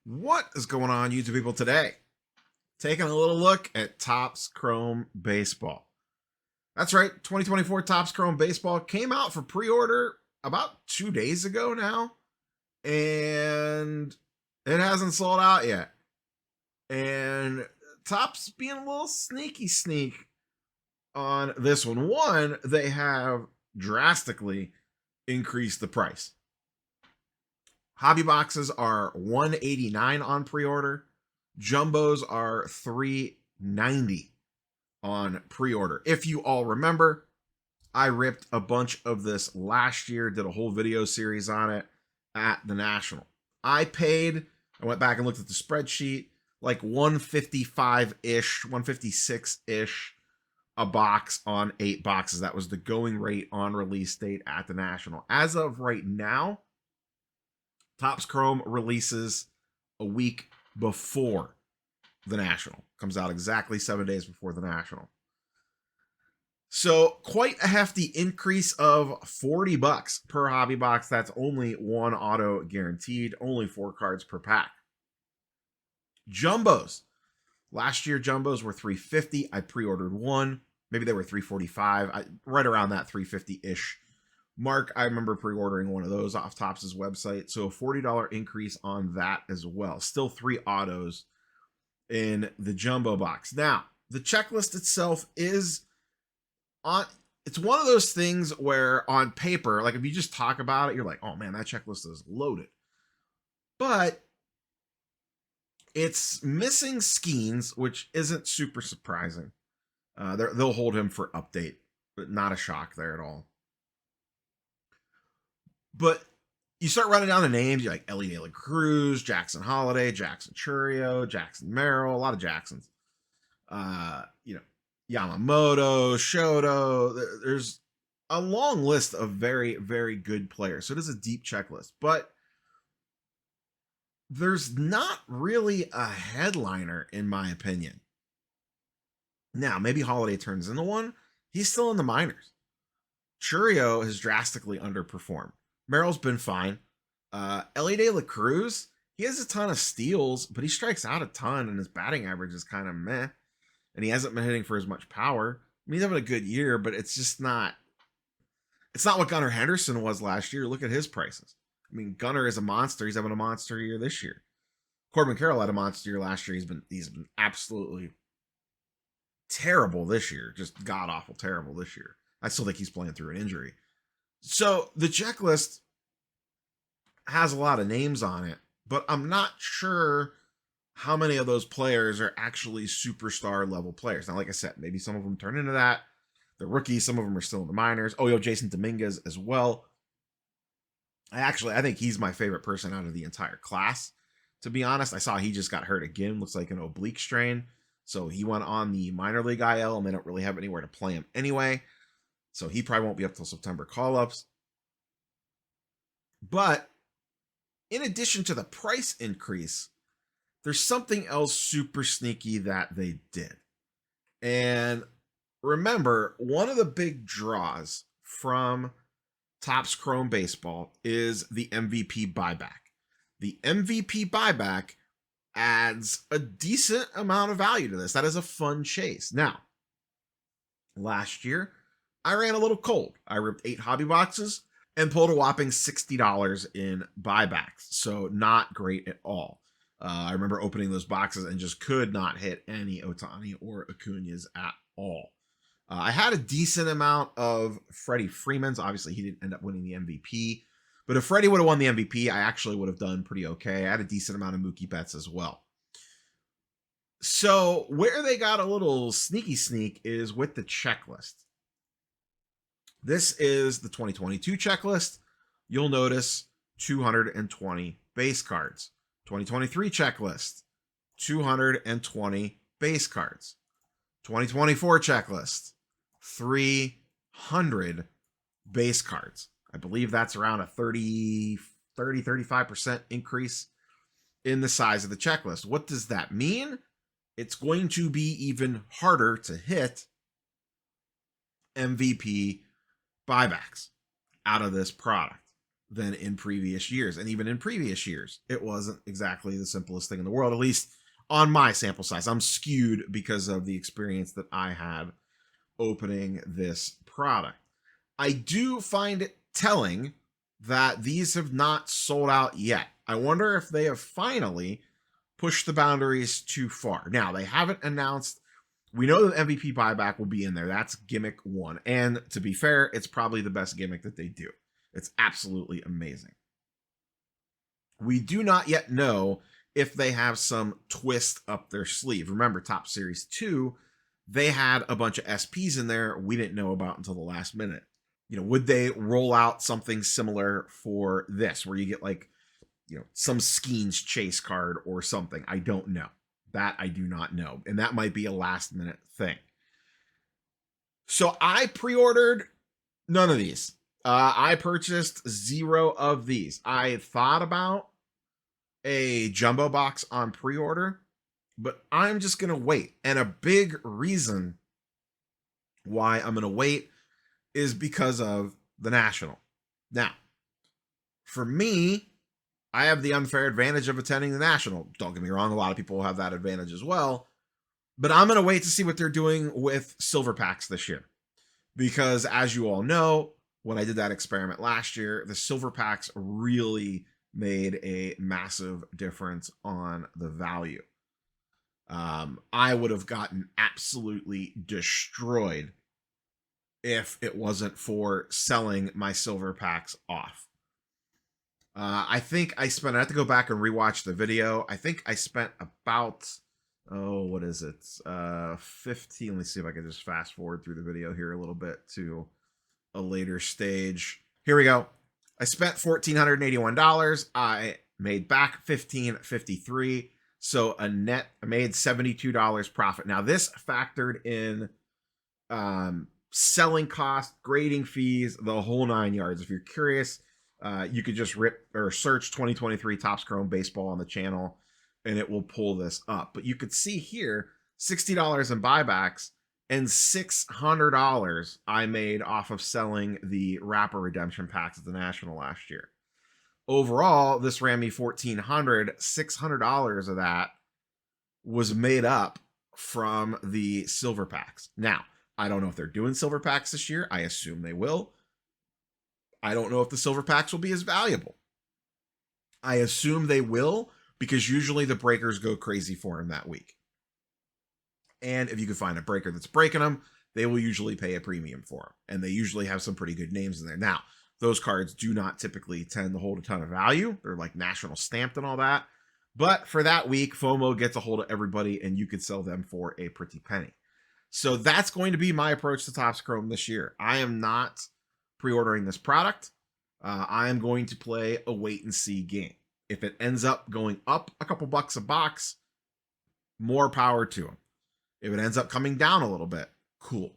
What is going on, YouTube people, today? Taking a little look at Topps Chrome Baseball. That's right, 2024 Topps Chrome Baseball came out for pre-order about 2 days ago now, and it hasn't sold out yet. And Topps being a little sneak on this one. One, they have drastically increased the price. Hobby boxes are $189 on pre-order. Jumbos are $390 on pre-order. If you all remember, I ripped a bunch of this last year, did a whole video series on it at the National. I went back and looked at the spreadsheet, like 155-ish, 156-ish a box on 8 boxes. That was the going rate on release date at the National. As of right now, Topps Chrome releases a week before the National. Comes out exactly 7 days before the National. So quite a hefty increase of $40 per hobby box. That's only one auto guaranteed, only 4 cards per pack. Jumbos. Last year, Jumbos were $350. I pre-ordered one. Maybe they were $345. Right around that $350-ish mark. I remember pre-ordering one of those off Topps' website. So a $40 increase on that as well. Still 3 autos in the jumbo box. Now, the checklist itself is on. It's one of those things where on paper, like if you just talk about it, you're like, oh man, that checklist is loaded. But it's missing Skeens, which isn't super surprising. They'll hold him for update, but not a shock there at all. But you start running down the names, you're like Ellie De La Cruz, Jackson Holiday, Jackson Churio, Jackson Merrill, a lot of Jacksons. Yamamoto, Shoto. There's a long list of very, very good players. So it is a deep checklist. But there's not really a headliner, in my opinion. Now, maybe Holiday turns into one. He's still in the minors. Churio has drastically underperformed. Merrill's been fine. Ellie De La Cruz, he has a ton of steals, but he strikes out a ton, and his batting average is kind of meh. And he hasn't been hitting for as much power. I mean, he's having a good year, but it's just not. It's not what Gunnar Henderson was last year. Look at his prices. I mean, Gunnar is a monster. He's having a monster year this year. Corbin Carroll had a monster year last year. He's been absolutely terrible this year. Just god awful terrible this year. I still think he's playing through an injury. So the checklist has a lot of names on it, but I'm not sure how many of those players are actually superstar level players. Now, like I said, maybe some of them turn into that. They're rookies. Some of them are still in the minors. Oh, Jason Dominguez as well. I think he's my favorite person out of the entire class. To be honest, I saw he just got hurt again. Looks like an oblique strain. So he went on the minor league IL, and they don't really have anywhere to play him anyway. So he probably won't be up till September call-ups. But in addition to the price increase, there's something else super sneaky that they did. And remember, one of the big draws from Topps Chrome Baseball is the MVP buyback. The MVP buyback adds a decent amount of value to this. That is a fun chase. Now, last year, I ran a little cold. I ripped 8 hobby boxes and pulled a whopping $60 in buybacks. So not great at all. I remember opening those boxes and just could not hit any Ohtani or Acuñas at all. I had a decent amount of Freddie Freeman's. Obviously, he didn't end up winning the MVP. But if Freddie would have won the MVP, I actually would have done pretty okay. I had a decent amount of Mookie Betts as well. So where they got a little sneak is with the checklist. This is the 2022 checklist. You'll notice 220 base cards. 2023 checklist, 220 base cards. 2024 checklist, 300 base cards. I believe that's around a 35% increase in the size of the checklist. What does that mean? It's going to be even harder to hit MVP buybacks out of this product. than in previous years. And even in previous years, it wasn't exactly the simplest thing in the world, at least on my sample size. I'm skewed because of the experience that I had opening this product. I do find it telling that these have not sold out yet. I wonder if they have finally pushed the boundaries too far. Now, they haven't announced. We know that MVP buyback will be in there. That's gimmick one. And to be fair, it's probably the best gimmick that they do. It's absolutely amazing. We do not yet know if they have some twist up their sleeve. Remember, Top Series 2, they had a bunch of SPs in there we didn't know about until the last minute. Would they roll out something similar for this, where you get like, some Skeens chase card or something? I don't know. That I do not know. And that might be a last minute thing. So I pre-ordered none of these. I purchased 0 of these. I thought about a jumbo box on pre-order, but I'm just going to wait. And a big reason why I'm going to wait is because of the National. Now, for me, I have the unfair advantage of attending the National. Don't get me wrong, a lot of people will have that advantage as well. But I'm going to wait to see what they're doing with silver packs this year. Because as you all know, when I did that experiment last year, the silver packs really made a massive difference on the value. I would have gotten absolutely destroyed if it wasn't for selling my silver packs off. I think I have to go back and rewatch the video. I think I spent about, what is it? 15. Let me see if I can just fast forward through the video here a little bit to a later stage. Here we go. I spent $1,481. I made back $1,553. So I made $72 profit. Now this factored in selling cost, grading fees, the whole 9 yards. If you're curious, you could just search 2023 Topps Chrome Baseball on the channel and it will pull this up. But you could see here $60 in buybacks and $600 I made off of selling the wrapper redemption packs at the National last year. Overall, this ran me $1,400. $600 of that was made up from the silver packs. Now, I don't know if they're doing silver packs this year. I assume they will. I don't know if the silver packs will be as valuable. I assume they will, because usually the breakers go crazy for them that week. And if you can find a breaker that's breaking them, they will usually pay a premium for them. And they usually have some pretty good names in there. Now, those cards do not typically tend to hold a ton of value. They're like national stamped and all that. But for that week, FOMO gets a hold of everybody and you could sell them for a pretty penny. So that's going to be my approach to Topps Chrome this year. I am not pre-ordering this product. I am going to play a wait and see game. If it ends up going up a couple bucks a box, more power to them. If it ends up coming down a little bit, cool.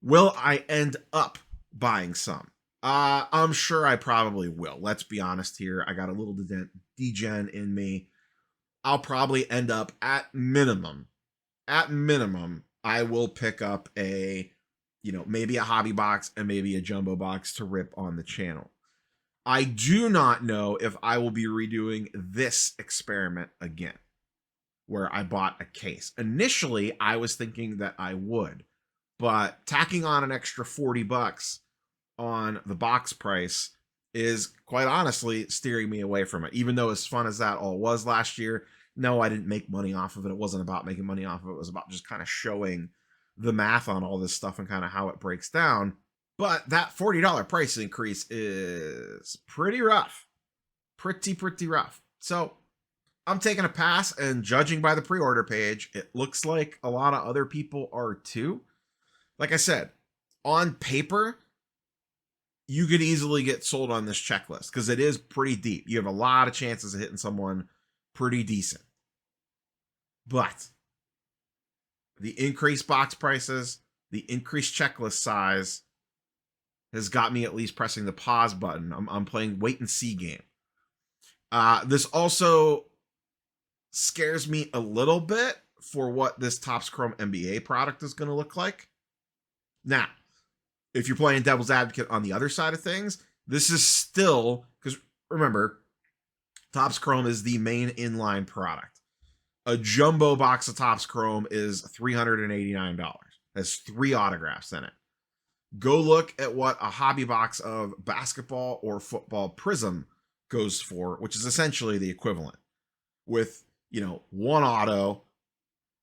Will I end up buying some? I'm sure I probably will. Let's be honest here. I got a little degen in me. I'll probably end up at minimum, I will pick up maybe a hobby box and maybe a jumbo box to rip on the channel. I do not know if I will be redoing this experiment again, where I bought a case. Initially, I was thinking that I would, but tacking on an extra $40 on the box price is quite honestly steering me away from it. Even though as fun as that all was last year, no, I didn't make money off of it. It wasn't about making money off of it. It was about just kind of showing the math on all this stuff and kind of how it breaks down. But that $40 price increase is pretty rough. Pretty rough. So I'm taking a pass, and judging by the pre-order page, it looks like a lot of other people are too. Like I said, on paper, you could easily get sold on this checklist because it is pretty deep. You have a lot of chances of hitting someone pretty decent. But the increased box prices, the increased checklist size has got me at least pressing the pause button. I'm playing wait and see game. This also scares me a little bit for what this Topps Chrome NBA product is going to look like. Now, if you're playing devil's advocate on the other side of things, this is still, because remember, Topps Chrome is the main inline product. A jumbo box of Topps Chrome is $389. Has 3 autographs in it. Go look at what a hobby box of basketball or football Prism goes for, which is essentially the equivalent, with, 1 auto,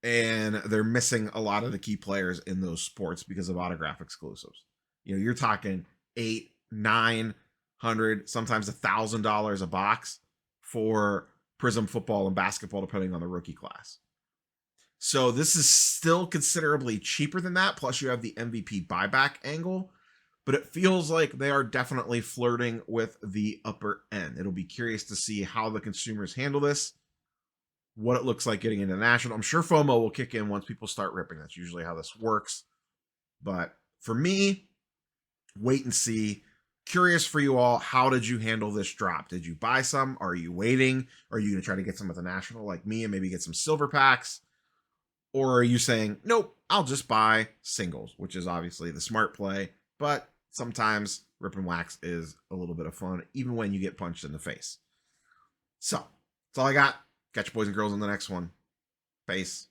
and they're missing a lot of the key players in those sports because of autograph exclusives. You're talking $800, $900, sometimes $1,000 a box for Prism football and basketball, depending on the rookie class. So this is still considerably cheaper than that. Plus you have the MVP buyback angle, but it feels like they are definitely flirting with the upper end. It'll be curious to see how the consumers handle this, what it looks like getting into national. I'm sure FOMO will kick in once people start ripping. That's usually how this works. But for me, wait and see. Curious for you all, how did you handle this drop? Did you buy some? Are you waiting? Are you going to try to get some at the national like me and maybe get some silver packs? Or are you saying, nope, I'll just buy singles, which is obviously the smart play, but sometimes rip and wax is a little bit of fun, even when you get punched in the face. So that's all I got. Catch you boys and girls on the next one. Peace.